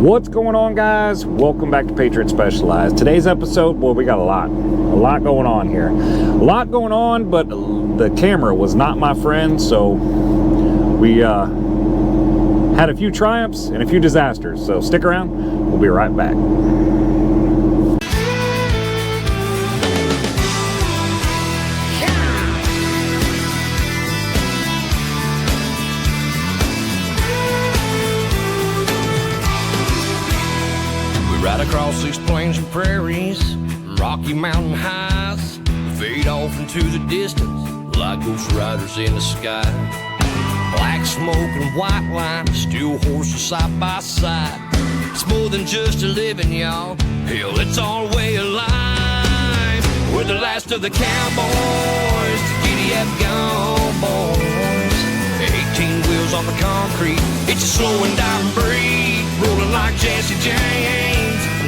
What's going on, guys? Welcome back to Patriot Specialized. Today's episode, boy, we got a lot going on here. A lot going on, but the camera was not my friend, so we had a few triumphs and a few disasters. So stick around, we'll be right back. Right across these plains and prairies, Rocky Mountain highs, fade off into the distance like ghost riders in the sky. Black smoke and white line, steel horses side by side. It's more than just a living, y'all. Hell, it's our way of life. We're the last of the cowboys, the giddy up gone boys. 18 wheels on the concrete, it's a slow and dying breed, rolling like Jesse James.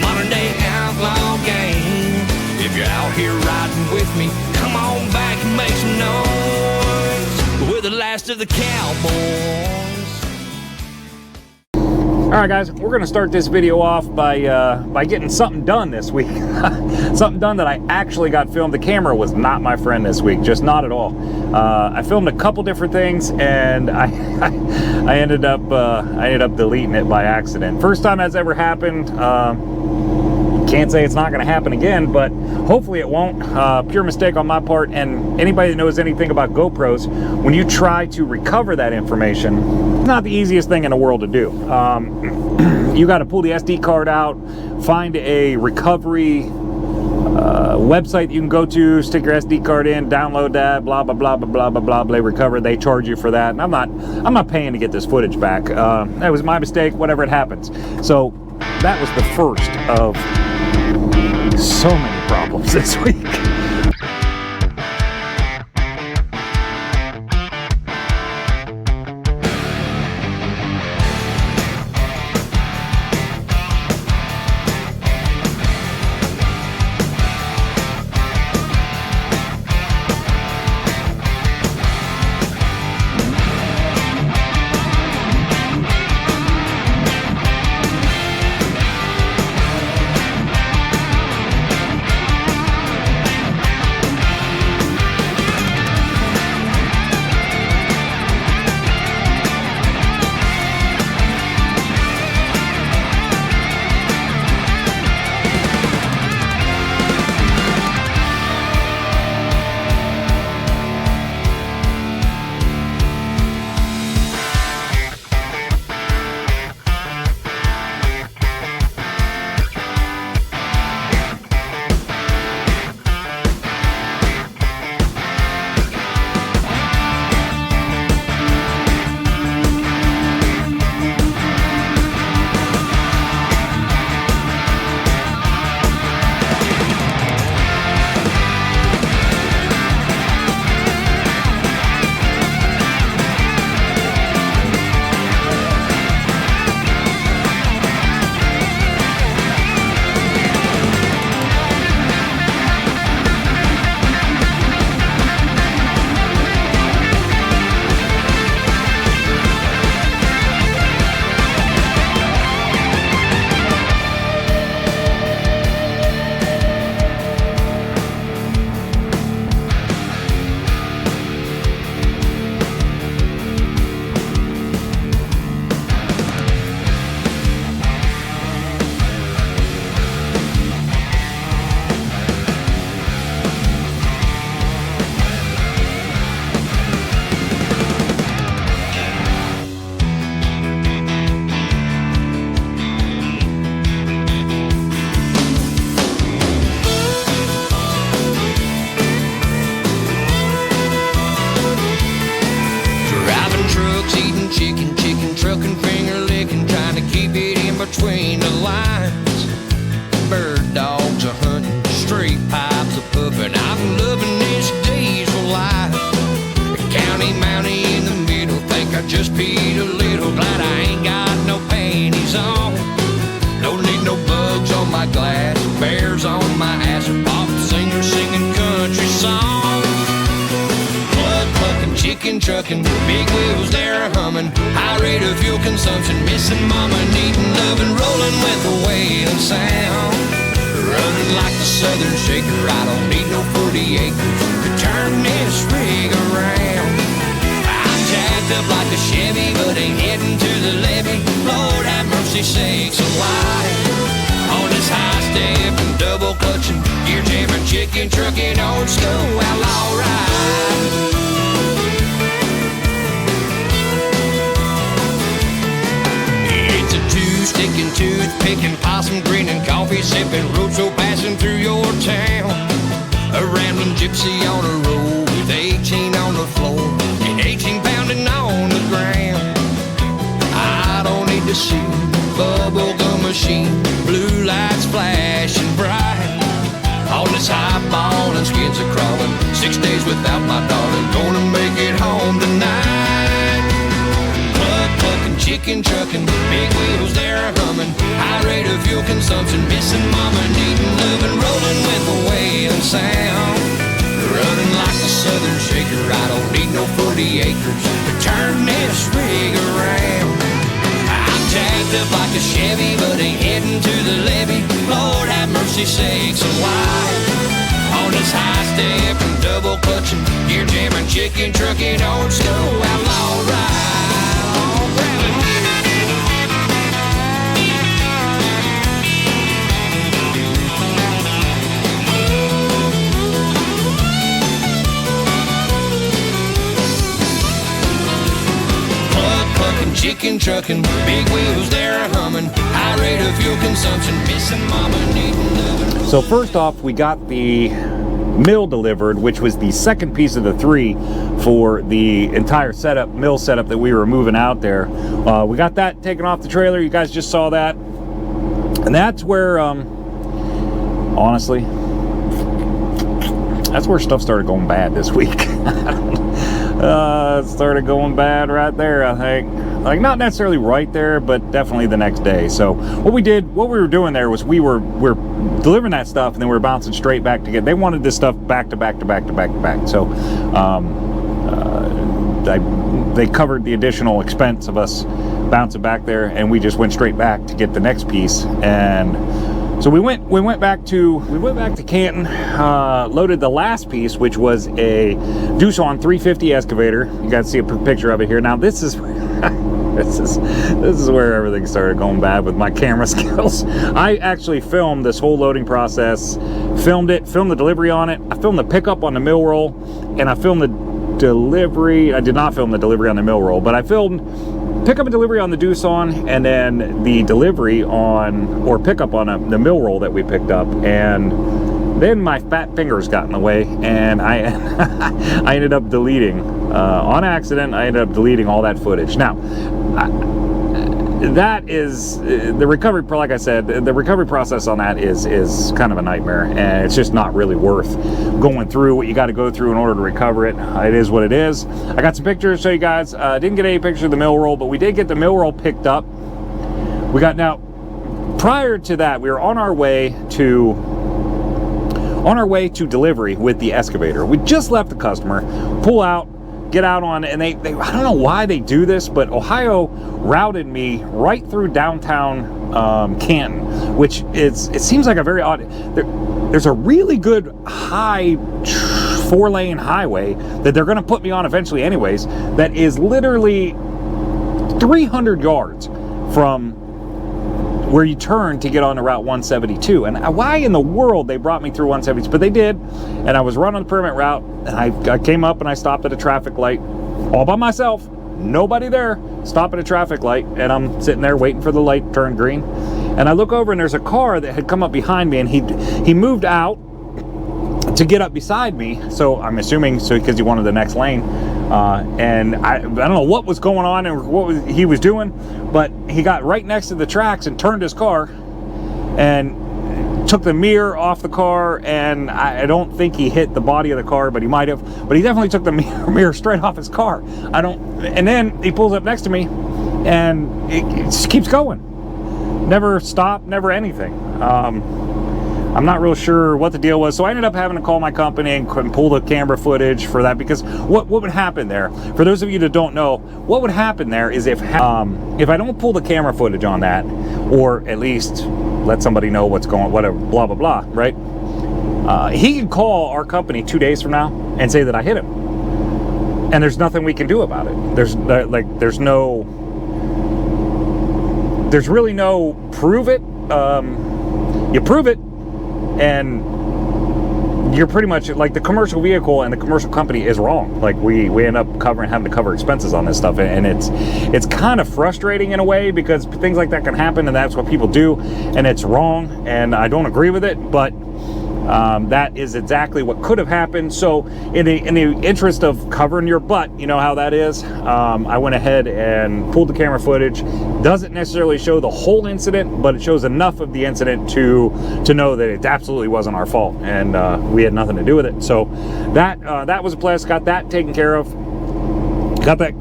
Modern day outlaw game. If you're out here riding with me, come on back and make some noise. We're the last of the cowboys. Alright guys, we're going to start this video off by getting something done this week. Something done that I actually got filmed. The camera was not my friend this week, just not at all. I filmed a couple different things and I ended up deleting it by accident. First time that's ever happened. Can't say it's not going to happen again, but hopefully it won't. Pure mistake on my part. And anybody that knows anything about GoPros, when you try to recover that information, it's not the easiest thing in the world to do. You got to pull the SD card out, find a recovery website you can go to, stick your SD card in, download that, blah blah blah blah blah blah blah blah. Recover. They charge you for that, and I'm not paying to get this footage back. That was my mistake. Whatever, it happens. So that was the first of so many problems this week. Between the lines, bird dogs are hunting, straight pipes are puffing. I'm loving this diesel life. The county mountie in the middle, think I just peed a little. Glad I ain't got no panties on. Don't need no bugs on my glass, bears on my ass, or pop singer singing country songs. Blood fucking chicken chicken trucking, big wheels there humming, high rate of fuel consumption, missing mama, needing love and rolling with the wailing sound. Running like the Southern Shaker, I don't need no 40 acres to turn this rig around. I'm jacked up like a Chevy, but ain't heading to the levee. Lord have mercy sakes alive. On this high step and double clutching, gear jamming, chicken trucking, old school outlaw ride. It's a two-sticking, tooth-picking, possum grinning, coffee sipping, roadshow passing through your town. A rambling gypsy on a road with 18 on the floor and 18 pounding on the ground. I don't need to see bubblegum machine, blue lights flashing bright. On this high ball and skins are crawling, 6 days without my darling, gonna make it home tonight. Clucking, chicken trucking, big wheels there humming, high rate of fuel consumption, missing mama, needing love and rolling with the wailing sound. Running like the Southern Shaker, I don't need no 40 acres to turn this rig around. I'm jacked up like a Chevy, but ain't heading to the levee. Lord have mercy sakes alive. On this high step and double clutching, gear jamming, chicken trucking, old school outlaw ride. Chicken trucking, big wheels there humming, high rate of fuel consumption, missing mama, needing love. So first off, we got the mill delivered, which was the second piece of the 3 for the entire setup, mill setup that we were moving out there. We got that taken off the trailer. You guys just saw that. And that's where, honestly, that's where stuff started going bad this week. It started going bad right there, I think. Like, not necessarily right there, but definitely the next day. So what we were doing there was we're delivering that stuff, and then we were bouncing straight back to get. They wanted this stuff back to back to back to back to back. So they covered the additional expense of us bouncing back there, and we just went straight back to get the next piece. And so we went back to Canton, loaded the last piece, which was a Doosan 350 excavator. You guys see a picture of it here. Now this is this is where everything started going bad with my camera skills. I actually filmed this whole loading process, filmed the delivery on it. I filmed the pickup on the mill roll, and I filmed the delivery. I did not film the delivery on the mill roll, but I filmed pickup and delivery on the Doosan, and then the delivery on, or pickup on the mill roll that we picked up. And then my fat fingers got in the way, and I I ended up deleting, on accident, I ended up deleting all that footage. Now, that is, the recovery, like I said, the recovery process on that is kind of a nightmare, and it's just not really worth going through what you got to go through in order to recover it. It is what it is. I got some pictures to show you guys. Didn't get any pictures of the mill roll, but we did get the mill roll picked up. Now, prior to that, we were on our way to delivery with the excavator. We just left the customer, pull out, get out on it, and they I don't know why they do this, but Ohio routed me right through downtown Canton, which it seems like a very odd. There's a really good high 4-lane highway that they're going to put me on eventually anyways, that is literally 300 yards from where you turn to get on to Route 172. And why in the world they brought me through 172? But they did, and I was running the permit route, and I came up and I stopped at a traffic light all by myself, nobody there, stop at a traffic light, and I'm sitting there waiting for the light to turn green. And I look over, and there's a car that had come up behind me, and he moved out to get up beside me, so I'm assuming because he wanted the next lane. And I don't know what was going on and what he was doing, but he got right next to the tracks and turned his car and took the mirror off the car, and I don't think he hit the body of the car, but he might have. But he definitely took the mirror straight off his car. And then he pulls up next to me, and it just keeps going. Never stopped, never anything. I'm not real sure what the deal was. So I ended up having to call my company and pull the camera footage for that, because what would happen there, for those of you that don't know, what would happen there is if I don't pull the camera footage on that, or at least let somebody know what's going, whatever, blah, blah, blah, right? He could call our company 2 days from now and say that I hit him. And there's nothing we can do about it. There's really no prove it. You prove it, and you're pretty much like, the commercial vehicle and the commercial company is wrong. Like we end up having to cover expenses on this stuff, and it's kind of frustrating in a way, because things like that can happen, and that's what people do, and it's wrong, and I don't agree with it, but that is exactly what could have happened. So in the interest of covering your butt, you know how that is, I went ahead and pulled the camera footage. Doesn't necessarily show the whole incident, but it shows enough of the incident to know that it absolutely wasn't our fault, and we had nothing to do with it. So that was a plus. Got that taken care of. Got that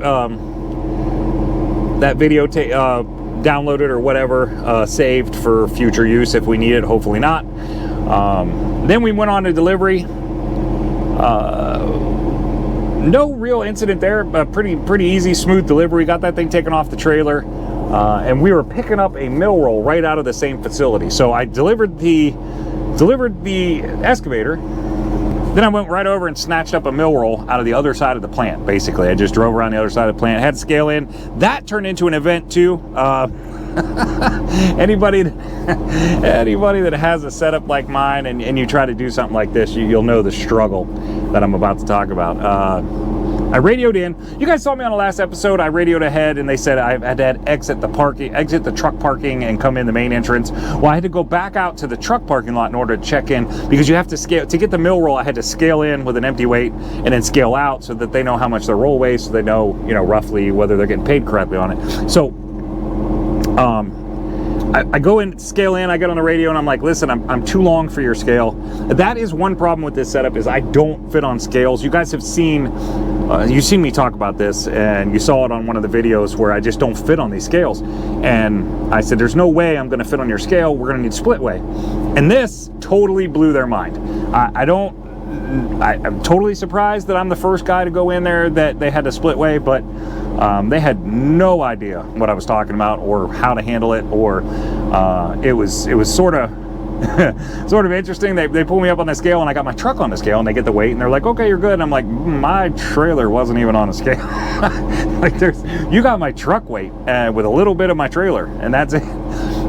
video downloaded or whatever, saved for future use if we need it. Hopefully not. Then we went on to delivery. No real incident there, but pretty easy, smooth delivery. Got that thing taken off the trailer, and we were picking up a mill roll right out of the same facility. So I delivered the excavator. Then I went right over and snatched up a mill roll out of the other side of the plant. Basically, I just drove around the other side of the plant, had to scale in. That turned into an event too. Anybody that has a setup like mine, and you try to do something like this, you'll know the struggle that I'm about to talk about. I radioed in. You guys saw me on the last episode. I radioed ahead, and they said I had to exit the truck parking and come in the main entrance. Well, I had to go back out to the truck parking lot in order to check in, because you have to scale to get the mill roll. I had to scale in with an empty weight and then scale out so that they know how much their roll weighs, so they know, roughly whether they're getting paid correctly on it. So I go in, scale in, I get on the radio, and I'm like, listen, I'm too long for your scale. That is one problem with this setup, is I don't fit on scales. You guys have seen, you've seen me talk about this, and you saw it on one of the videos where I just don't fit on these scales. And I said, there's no way I'm gonna fit on your scale. We're gonna need split weigh. And this totally blew their mind. I'm totally surprised that I'm the first guy to go in there that they had to split weigh, but they had no idea what I was talking about or how to handle it, or it was sort of sort of interesting. They pull me up on the scale, and I got my truck on the scale, and they get the weight, and they're like, okay, you're good. And I'm like, my trailer wasn't even on a scale. Like, you got my truck weight with a little bit of my trailer, and that's it.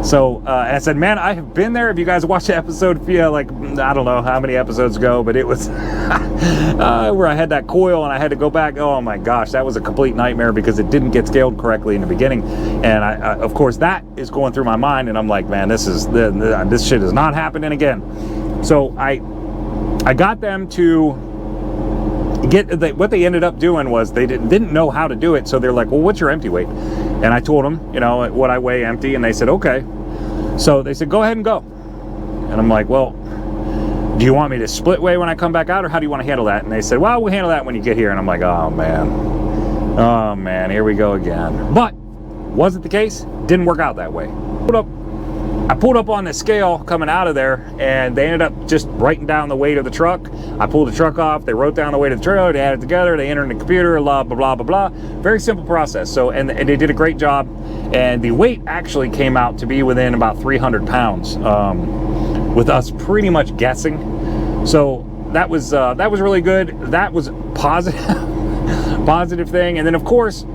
So I said, man, I have been there. If you guys watched the episode, like, I don't know how many episodes ago, but it was where I had that coil and I had to go back. Oh my gosh, that was a complete nightmare because it didn't get scaled correctly in the beginning. And I of course, that is going through my mind, and I'm like, man, this shit is not happening again. So I got them to what they ended up doing was they didn't know how to do it. So they're like, well, what's your empty weight? And I told them, what I weigh empty, and they said, okay. So they said, go ahead and go. And I'm like, well, do you want me to split weigh when I come back out, or how do you want to handle that? And they said, well, we'll handle that when you get here. And I'm like, oh man, here we go again. But wasn't the case. Didn't work out that way. I pulled up on the scale coming out of there, and they ended up just writing down the weight of the truck. I pulled the truck off, they wrote down the weight of the trailer, they added it together, they entered in the computer, blah, blah, blah, blah, blah. Very simple process. So, and they did a great job, and the weight actually came out to be within about 300 pounds, with us pretty much guessing. So that was really good. That was positive thing. And then of course,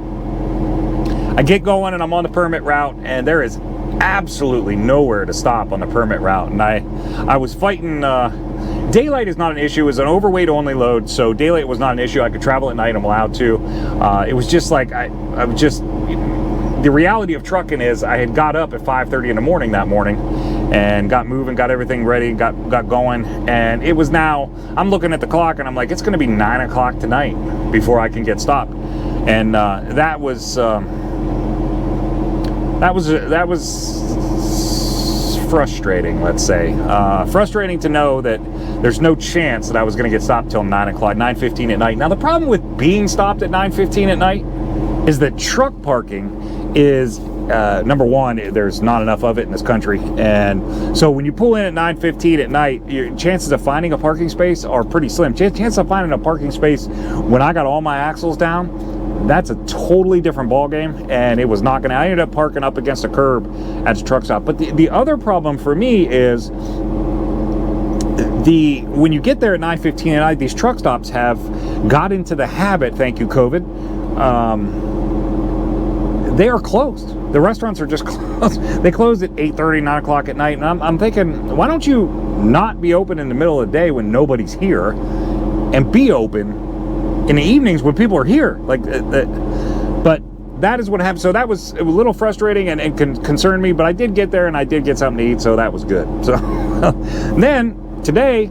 I get going and I'm on the permit route, and there is absolutely nowhere to stop on the permit route. And I was fighting, daylight is not an issue. It was an overweight only load, so daylight was not an issue. I could travel at night, I'm allowed to. It was just like, the reality of trucking is I had got up at 5:30 in the morning that morning and got moving, got everything ready, got going, and it was now, I'm looking at the clock and I'm like, it's gonna be 9 o'clock tonight before I can get stopped. And that was frustrating, let's say. Frustrating to know that there's no chance that I was going to get stopped till 9 o'clock, 9:15 at night. Now, the problem with being stopped at 9:15 at night is that truck parking is number one, there's not enough of it in this country, and so when you pull in at 9:15 at night, your chances of finding a parking space are pretty slim. Chance of finding a parking space when I got all my axles down, that's a totally different ball game, and it was not gonna. I ended up parking up against a curb at the truck stop. But the other problem for me is when you get there at 9:15 at night, these truck stops have got into the habit, thank you COVID, they are closed. The restaurants are just closed. They close at 8:30, 9 o'clock at night, and I'm thinking, why don't you not be open in the middle of the day when nobody's here, and be open in the evenings when people are here? But that is what happened. So it was a little frustrating and concerned me, but I did get there and I did get something to eat, so that was good. So then today,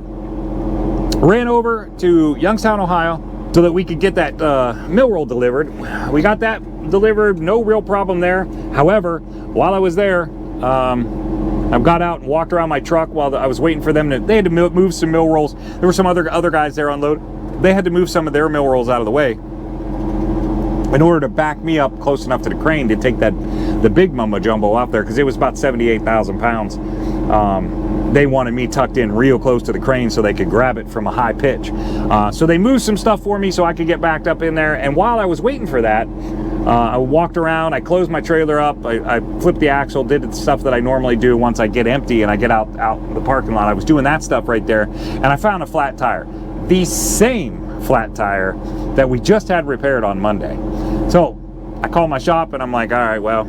ran over to Youngstown, Ohio, so that we could get that mill roll delivered. We got that delivered, no real problem there. However, while I was there, I got out and walked around my truck while I was waiting for them they had to move some mill rolls. There were some other guys there unload. They had to move some of their mill rolls out of the way in order to back me up close enough to the crane to take the big mumbo jumbo out there, because it was about 78,000 pounds. They wanted me tucked in real close to the crane so they could grab it from a high pitch. So they moved some stuff for me so I could get backed up in there. And while I was waiting for that, I walked around, I closed my trailer up, I flipped the axle, did the stuff that I normally do once I get empty and I get out in the parking lot. I was doing that stuff right there, and I found a flat tire. The same flat tire that we just had repaired on Monday. So I called my shop and I'm like, all right, well,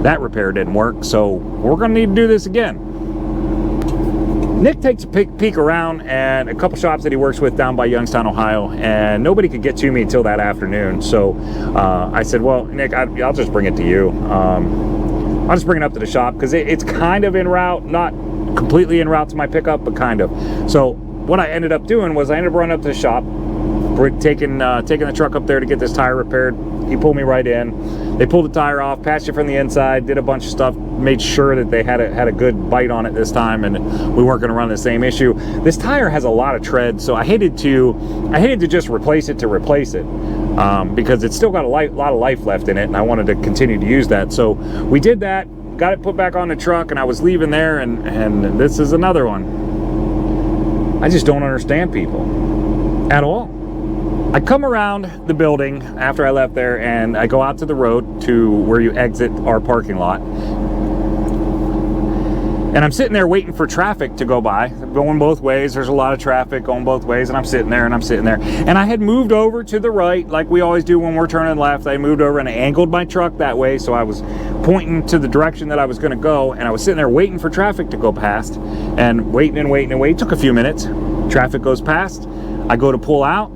that repair didn't work, so we're gonna need to do this again. Nick takes a peek around and a couple shops that he works with down by Youngstown, Ohio, and nobody could get to me until that afternoon. So I said, well, Nick, I'll just bring it to you. I'll just bring it up to the shop, because it's kind of en route, not completely en route to my pickup, but kind of. So what I ended up doing was I ended up running up to the shop, taking the truck up there to get this tire repaired. He pulled me right in. They pulled the tire off, patched it from the inside, did a bunch of stuff, made sure that they had a good bite on it this time, and we weren't going to run the same issue. This tire has a lot of tread, so I hated to just replace it because it's still got a lot of life left in it, and I wanted to continue to use that. So we did that, got it put back on the truck, and I was leaving there, and this is another one. I just don't understand people at all. I come around the building after I left there, and I go out to the road to where you exit our parking lot. And I'm sitting there waiting for traffic to go by, going both ways. There's a lot of traffic going both ways, and I'm sitting there. And I had moved over to the right, like we always do when we're turning left. I moved over and I angled my truck that way, so I was pointing to the direction that I was going to go, and I was sitting there waiting for traffic to go past, and waiting. It took a few minutes. Traffic goes past. I go to pull out.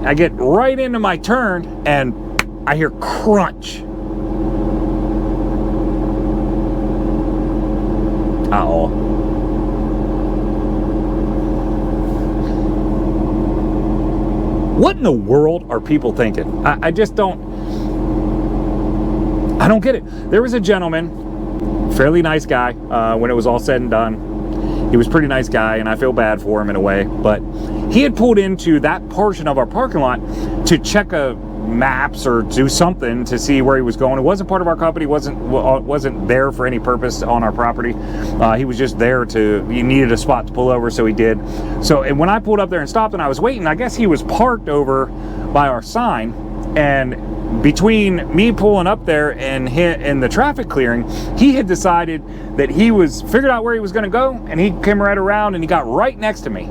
I get right into my turn, and I hear crunch. Uh-oh. What in the world are people thinking? I just don't get it. There was a gentleman, fairly nice guy, when it was all said and done. He was a pretty nice guy, and I feel bad for him in a way, but he had pulled into that portion of our parking lot to check maps or do something to see where he was going. It wasn't part of our company, wasn't there for any purpose on our property. He was just there he needed a spot to pull over, so he did. So, and when I pulled up there and stopped and I was waiting, I guess he was parked over by our sign, and between me pulling up there and the traffic clearing, he had decided that figured out where he was going to go, and he came right around and he got right next to me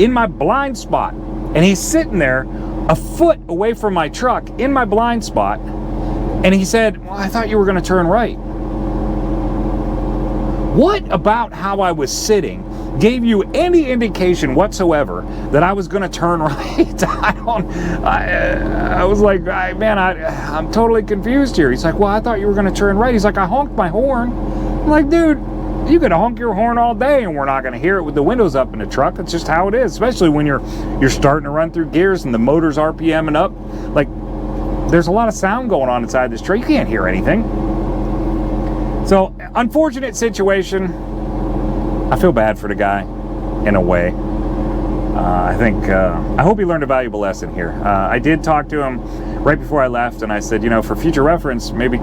in my blind spot, and he's sitting there a foot away from my truck in my blind spot, and he said, well, I thought you were going to turn right. What about how I was sitting gave you any indication whatsoever that I was going to turn right? I was like, man, I'm totally confused here. He's like, well, I thought you were going to turn right. He's like, I honked my horn. I'm like, dude, you could honk your horn all day and we're not going to hear it with the windows up in the truck. It's just how it is, especially when you're starting to run through gears and the motor's RPMing up. Like, there's a lot of sound going on inside this truck. You can't hear anything. So, unfortunate situation. I feel bad for the guy in a way. I hope he learned a valuable lesson here. I did talk to him right before I left, and I said, you know, for future reference, maybe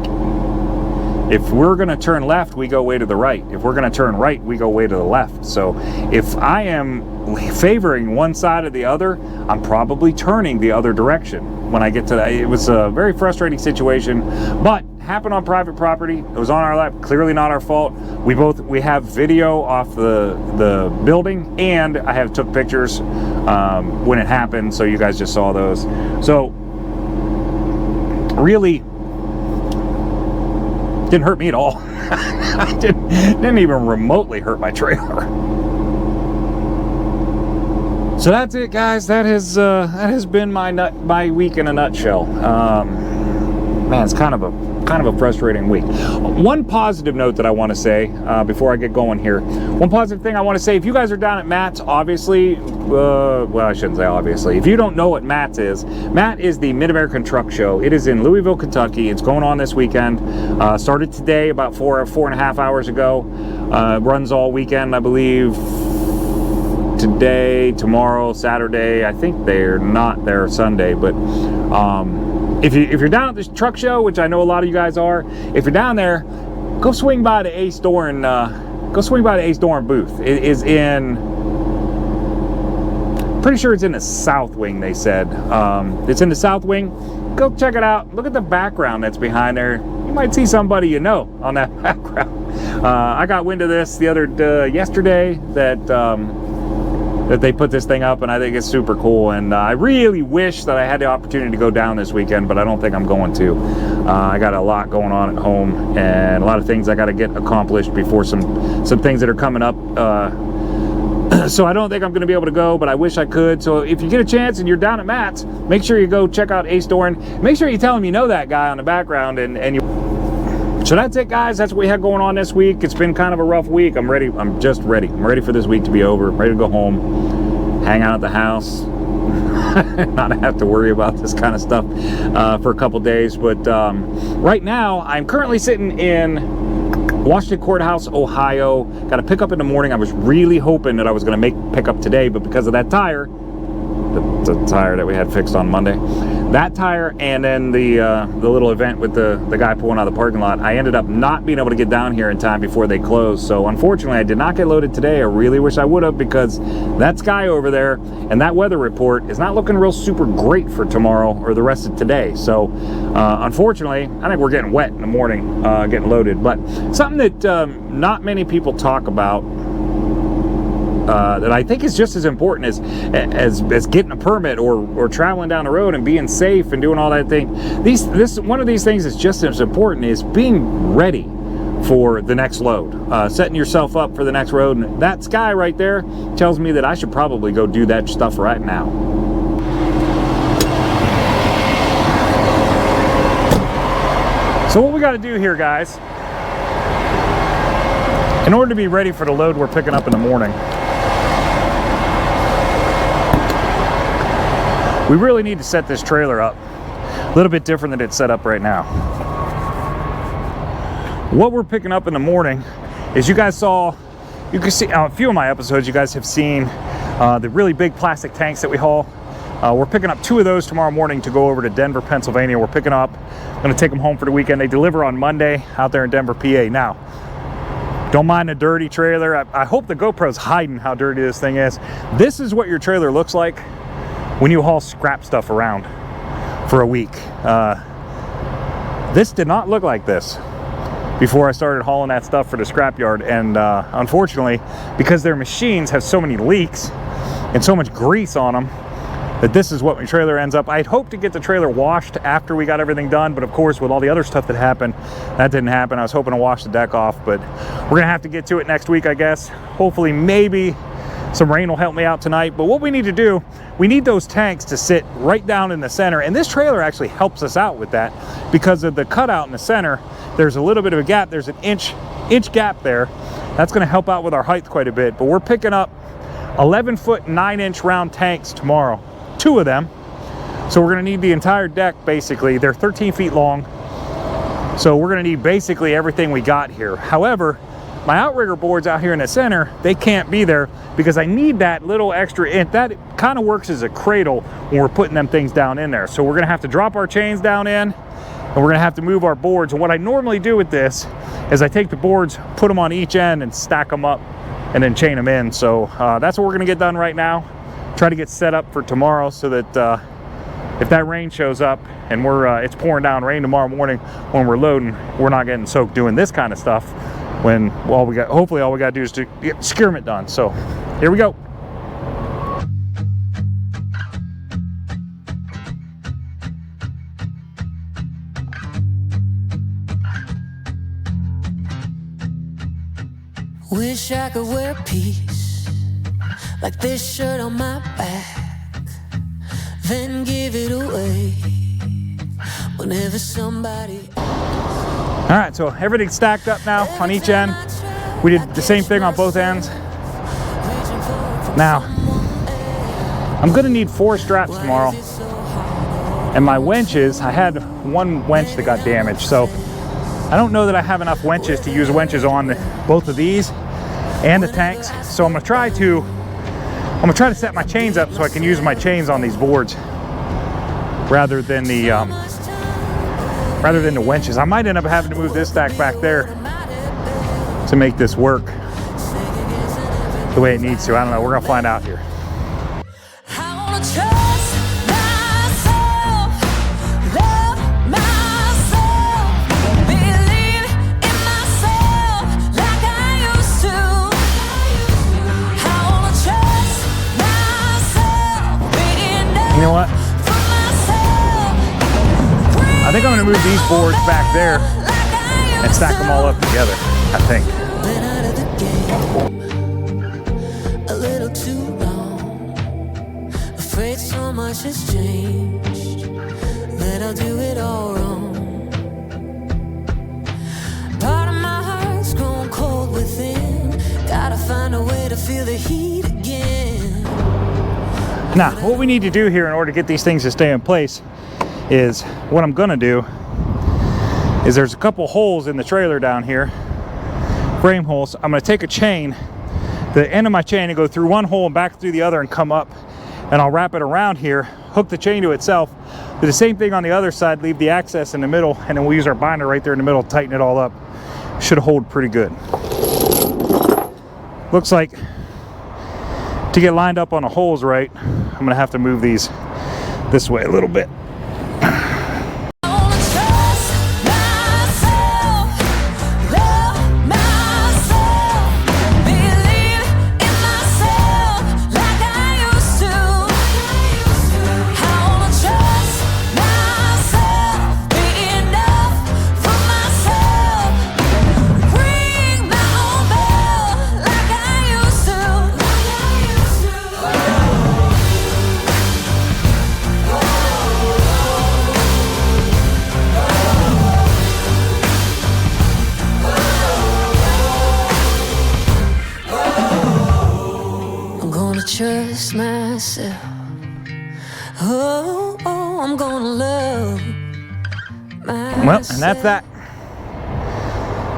if we're going to turn left, we go way to the right. If we're going to turn right, we go way to the left. So if I am favoring one side or the other, I'm probably turning the other direction when I get to that. It was a very frustrating situation, but happened on private property. It was on our lap, clearly not our fault. We have video off the building, and I have took pictures when it happened, so you guys just saw those. So really didn't hurt me at all. didn't even remotely hurt my trailer. So that's it, guys. That has been my week in a nutshell. Man, it's kind of a frustrating week. One positive note that I want to say before I get going here. One positive thing I want to say: if you guys are down at Matt's, obviously, well, I shouldn't say obviously. If you don't know what Matt is the Mid-American Truck Show. It is in Louisville, Kentucky. It's going on this weekend. Started today about 4.5 hours ago. Runs all weekend, I believe. Today, tomorrow, Saturday. I think they're not there Sunday, but if you're down at this truck show, which I know a lot of you guys are, if you're down there, go swing by the Ace Doran. Go swing by the Ace Doran booth. It is in, pretty sure it's in the south wing. They said it's in the south wing. Go check it out. Look at the background that's behind there. You might see somebody you know on that background. I got wind of this the other yesterday that they put this thing up, and I think it's super cool, and I really wish that I had the opportunity to go down this weekend, but I don't think I'm going to. I got a lot going on at home, and a lot of things I got to get accomplished before some things that are coming up, so I don't think I'm going to be able to go, but I wish I could. So if you get a chance and you're down at Matt's, make sure you go check out Ace Doran. Make sure you tell him you know that guy on the background, and you. So that's it, guys. That's what we had going on this week. It's been kind of a rough week. I'm ready. I'm just ready. I'm ready for this week to be over. I'm ready to go home, hang out at the house, not have to worry about this kind of stuff for a couple days. But right now, I'm currently sitting in Washington Courthouse, Ohio. Got to pick up in the morning. I was really hoping that I was going to pick up today, but because of that tire, the tire that we had fixed on Monday, that tire, and then the little event with the guy pulling out of the parking lot, I ended up not being able to get down here in time before they closed. So unfortunately, I did not get loaded today. I really wish I would have, because that sky over there and that weather report is not looking real super great for tomorrow or the rest of today. So unfortunately, I think we're getting wet in the morning getting loaded. But something that not many people talk about that I think is just as important as getting a permit or traveling down the road and being safe and doing all that thing. One of these things that's just as important is being ready for the next load, setting yourself up for the next road. And that sky right there tells me that I should probably go do that stuff right now. So what we got to do here, guys, in order to be ready for the load we're picking up in the morning, we really need to set this trailer up a little bit different than it's set up right now. What we're picking up in the morning is, you can see a few of my episodes, you guys have seen the really big plastic tanks that we haul. We're picking up 2 of those tomorrow morning to go over to Denver, Pennsylvania. We're picking up, I'm going to take them home for the weekend. They deliver on Monday out there in Denver, PA. Now, don't mind the dirty trailer. I hope the GoPro's hiding how dirty this thing is. This is what your trailer looks like when you haul scrap stuff around for a week. This did not look like this before I started hauling that stuff for the scrapyard, and unfortunately, because their machines have so many leaks and so much grease on them, that this is what my trailer ends up. I'd hoped to get the trailer washed after we got everything done, but of course, with all the other stuff that happened, that didn't happen. I was hoping to wash the deck off, but we're gonna have to get to it next week, I guess. Hopefully, maybe some rain will help me out tonight. But what we need to do, we need those tanks to sit right down in the center, and this trailer actually helps us out with that because of the cutout in the center. There's a little bit of a gap. There's an inch gap there. That's going to help out with our height quite a bit. But we're picking up 11-foot 9-inch round tanks tomorrow, 2 of them. So we're going to need the entire deck, basically. They're 13 feet long, so we're going to need basically everything we got here. However, my outrigger boards out here in the center, they can't be there because I need that little extra inch. That kind of works as a cradle when we're putting them things down in there. So we're gonna have to drop our chains down in, and we're gonna have to move our boards. And what I normally do with this is I take the boards, put them on each end and stack them up and then chain them in. So that's what we're gonna get done right now. Try to get set up for tomorrow so that if that rain shows up and it's pouring down rain tomorrow morning when we're loading, we're not getting soaked doing this kind of stuff when hopefully all we got to do is to get skirmit done. So here we go. Wish I could wear peace like this shirt on my back, then give it away whenever somebody. All right, so everything's stacked up now on each end. We did the same thing on both ends. Now, I'm gonna need 4 straps tomorrow. And my winches, I had one winch that got damaged, so I don't know that I have enough winches to use winches on both of these and the tanks. So I'm gonna try to set my chains up so I can use my chains on these boards rather than the winches. I might end up having to move this stack back there to make this work the way it needs to. I don't know, we're gonna find out here. You know what? I think I'm gonna move these boards back there and stack them all up together, I think. A little too long, afraid so much has changed that I'll do it all wrong. Part of my heart's grown cold within, gotta find a way to feel the heat again. Now, what we need to do here in order to get these things to stay in place is, what I'm gonna do is there's a couple holes in the trailer down here, frame holes. I'm gonna take a chain, the end of my chain, and go through one hole and back through the other and come up, and I'll wrap it around here, hook the chain to itself, do the same thing on the other side, leave the access in the middle, and then we'll use our binder right there in the middle, tighten it all up. Should hold pretty good. Looks like to get lined up on the holes right, I'm gonna have to move these this way a little bit. Trust myself. Oh, I'm gonna love myself. Well, and that's that.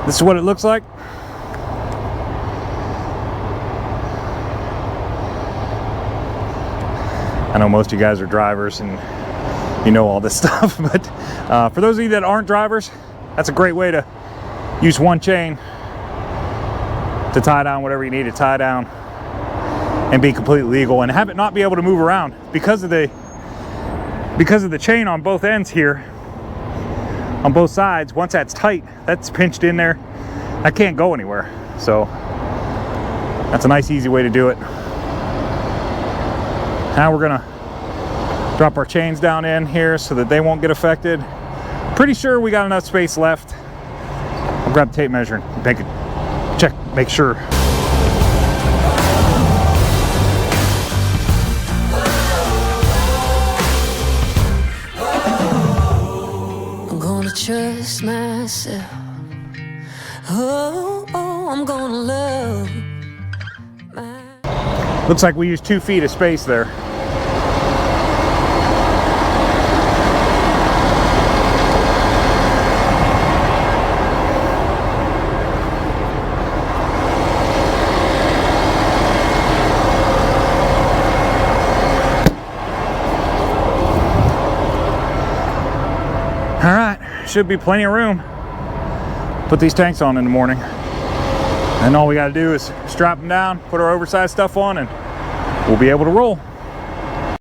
This is what it looks like. I know most of you guys are drivers and you know all this stuff, but for those of you that aren't drivers, that's a great way to use one chain to tie down whatever you need to tie down and be completely legal and have it not be able to move around because of the chain on both ends here, on both sides. Once that's tight, that's pinched in there, that can't go anywhere. So that's a nice easy way to do it. Now we're gonna drop our chains down in here so that they won't get affected. Pretty sure we got enough space left. I'll grab the tape measure and make sure. Trust myself. Oh, I'm gonna love myself. Looks like we used 2 feet of space there. should be plenty of room. Put these tanks on in the morning. And all we got to do is strap them down, put our oversized stuff on, and we'll be able to roll.